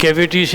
KVTC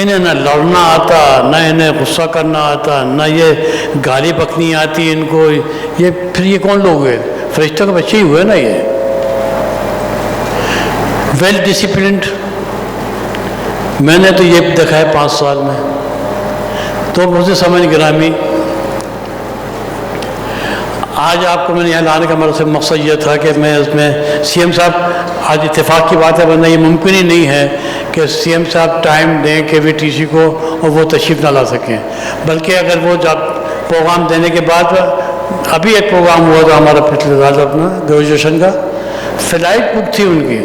انہیں نہ لڑنا آتا، نہ انہیں غصہ کرنا آتا، نہ یہ گالی بکنی آتی ان کو. یہ پھر یہ کون لوگ ہیں؟ فرشتوں کے بچے ہی ہوئے نا. یہ ویل ڈسپلنڈ. میں نے تو یہ دیکھا ہے 5 سال میں. تو مجھے سمجھ گرامی، آج آپ کو میں نے یہاں لانے کا میرا مقصد یہ تھا کہ میں اس میں سی ایم صاحب، آج اتفاق کی بات ہے ورنہ یہ ممکن ہی نہیں ہے کہ سی ایم صاحب ٹائم دیں KVTC کو اور وہ تشریف نہ لا سکیں. بلکہ اگر وہ جب پروگرام دینے کے بعد، ابھی ایک پروگرام ہوا تھا ہمارا پچھلے سال اپنا گریجویشن کا، فلائٹ بک تھی ان کی،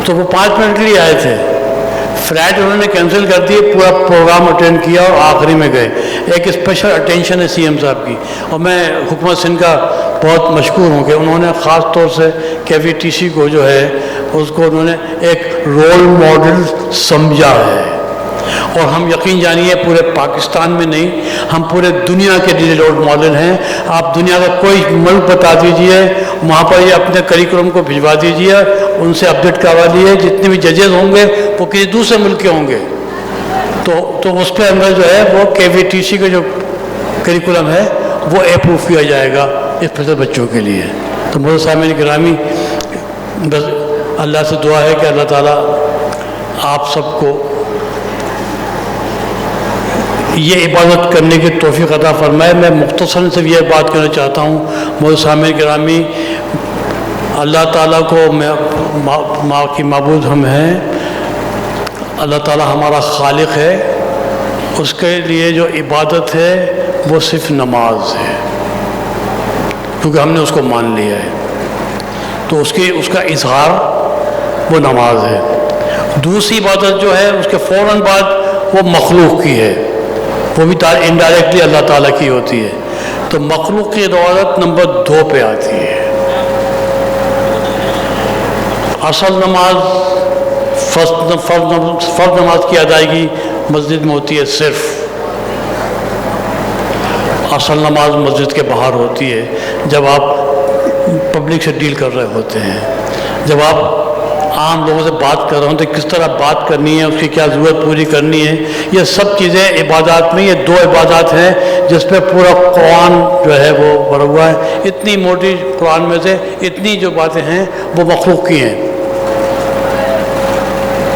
تو وہ 5 منٹ کے لیے آئے تھے. فلائٹ انہوں نے کینسل کر دی، پورا پروگرام اٹینڈ کیا اور آخری میں گئے. ایک اسپیشل اٹینشن ہے سی ایم صاحب کی، اور میں حکومت سندھ کا بہت مشکور ہوں کہ انہوں نے خاص طور سے KVTC کو جو ہے اس کو انہوں نے ایک رول ماڈل سمجھا ہے. اور ہم یقین جانیے پورے پاکستان میں نہیں، ہم پورے دنیا کے لیے رول ماڈل ہیں. آپ دنیا کا کوئی ملک بتا دیجئے، وہاں پر یہ اپنے کریکولم کو بھجوا دیجئے، ان سے اپڈیٹ کروا دیجئے. جتنے بھی ججز ہوں گے وہ کسی دوسرے ملک کے ہوں گے، تو اس پہ اندر جو ہے وہ KVTC کا جو کریکولم ہے وہ اپروو کیا جائے گا اسپیشل بچوں کے لیے. تو مجھے سامعین گرامی، بس اللہ سے دعا ہے کہ اللہ تعالیٰ آپ سب کو یہ عبادت کرنے کی توفیق عطا فرمائے. میں مختصراً صرف یہ بات کہنا چاہتا ہوں مجھے سامعین گرامی، اللہ تعالیٰ کو ماں کی معبود ہم ہیں، اللہ تعالیٰ ہمارا خالق ہے. اس کے لیے جو عبادت ہے وہ صرف نماز ہے، کیونکہ ہم نے اس کو مان لیا ہے. تو اس کا اظہار وہ نماز ہے. دوسری عبادت جو ہے اس کے فوراً بعد وہ مخلوق کی ہے، وہ بھی انڈائریکٹلی اللہ تعالیٰ کی ہوتی ہے. تو مخلوق کی عبادت نمبر 2 پہ آتی ہے. اصل نماز، فرض نماز کی ادائیگی مسجد میں ہوتی ہے صرف. اصل نماز مسجد کے باہر ہوتی ہے، جب آپ پبلک سے ڈیل کر رہے ہوتے ہیں، جب آپ عام لوگوں سے بات کر رہے ہوں تو کس طرح بات کرنی ہے، اس کی کیا ضرورت پوری کرنی ہے. یہ سب چیزیں عبادات میں، یہ 2 عبادات ہیں جس پہ پورا قرآن جو ہے وہ بھرا ہوا ہے. اتنی موٹی قرآن میں سے اتنی جو باتیں ہیں وہ مخلوق کی ہیں.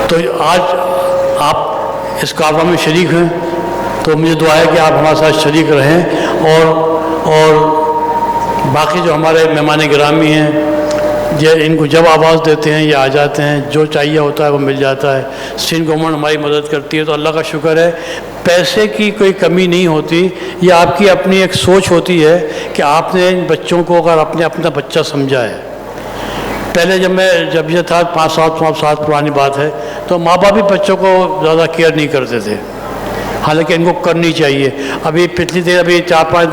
تو آج آپ اس کارواں میں شریک ہیں، تو مجھے دعا ہے کہ آپ ہمارے ساتھ شریک رہیں. اور باقی جو ہمارے مہمان گرامی ہیں، ان کو جب آواز دیتے ہیں یہ آ جاتے ہیں، جو چاہیے ہوتا ہے وہ مل جاتا ہے. سندھ گورنمنٹ ہماری مدد کرتی ہے تو اللہ کا شکر ہے. پیسے کی کوئی کمی نہیں ہوتی، یہ آپ کی اپنی ایک سوچ ہوتی ہے کہ آپ نے ان بچوں کو اگر اپنا بچہ سمجھا ہے. پہلے جب یہ تھا 5-7 سال پرانی بات ہے، تو ماں باپ بھی بچوں کو زیادہ کیئر نہیں کرتے تھے، حالانکہ ان کو کرنی چاہیے. ابھی پچھلی دیر ابھی 4-5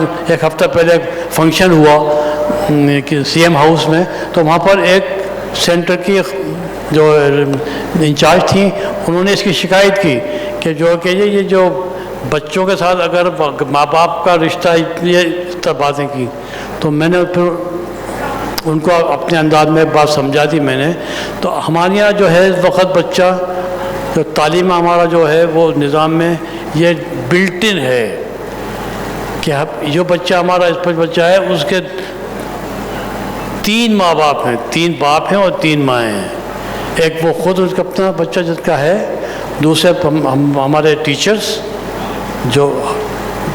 ہفتہ پہلے فنکشن ہوا سی ایم ہاؤس میں، تو وہاں پر ایک سینٹر کی جو انچارج تھیں انہوں نے اس کی شکایت کی کہ یہ جو بچوں کے ساتھ اگر ماں باپ کا رشتہ اس طرح باتیں کی. تو میں نے پھر ان کو اپنے انداز میں بات سمجھا دی میں نے. تو ہمارے یہاں جو ہے اس وقت بچہ جو تعلیم ہمارا جو ہے وہ نظام میں یہ بلٹ ان ہے کہ جو بچہ ہمارا اس پر بچہ ہے اس کے 3 ماں باپ ہیں، 3 باپ ہیں اور 3 مائیں ہیں. ایک وہ خود اس کا اپنا بچہ جس کا ہے، دوسرے ہمارے ٹیچرز جو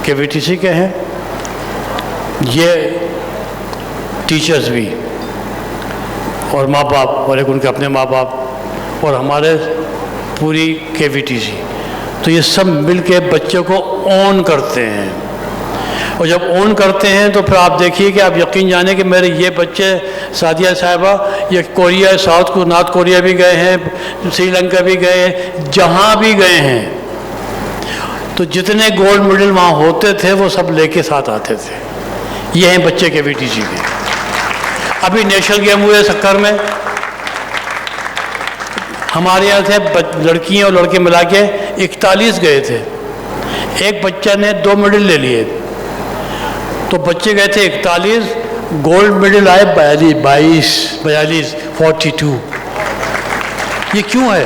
KVTC کے ہیں، یہ ٹیچرز بھی اور ماں باپ، اور ایک ان کے اپنے ماں باپ اور ہمارے پوری KVTC. تو یہ سب مل کے بچے کو اون کرتے ہیں. اور جب اون کرتے ہیں تو پھر آپ دیکھیے کہ آپ یقین جانیں کہ میرے یہ بچے سعدیہ صاحبہ یہ کوریا، نارتھ کوریا بھی گئے ہیں، سری لنکا بھی گئے ہیں، جہاں بھی گئے ہیں تو جتنے گولڈ میڈل وہاں ہوتے تھے وہ سب لے کے ساتھ آتے تھے. یہ ہیں بچے KVTC کے. ابھی نیشنل گیم ہوئے سکر میں، ہمارے یہاں سے لڑکیاں اور لڑکے ملا کے 41 گئے تھے. ایک بچہ نے 2 میڈل لے لیے. تو بچے گئے تھے 41، گولڈ میڈل آئے 42. یہ کیوں ہے؟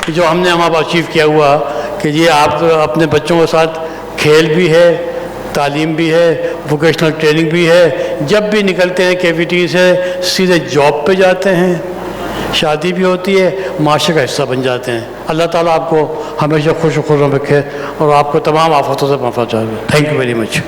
کہ جو ہم نے ہمارا اچیو کیا ہوا کہ یہ آپ اپنے بچوں کے ساتھ کھیل بھی ہے، تعلیم بھی ہے، ووکیشنل ٹریننگ بھی ہے، جب بھی نکلتے ہیں کیویٹی سے سیدھے جاب پہ جاتے ہیں، شادی بھی ہوتی ہے، معاشرے کا حصہ بن جاتے ہیں۔ اللہ تعالیٰ آپ کو ہمیشہ خوش و خرم رکھے اور آپ کو تمام آفتوں سے محفوظ رکھے۔ Thank you very much.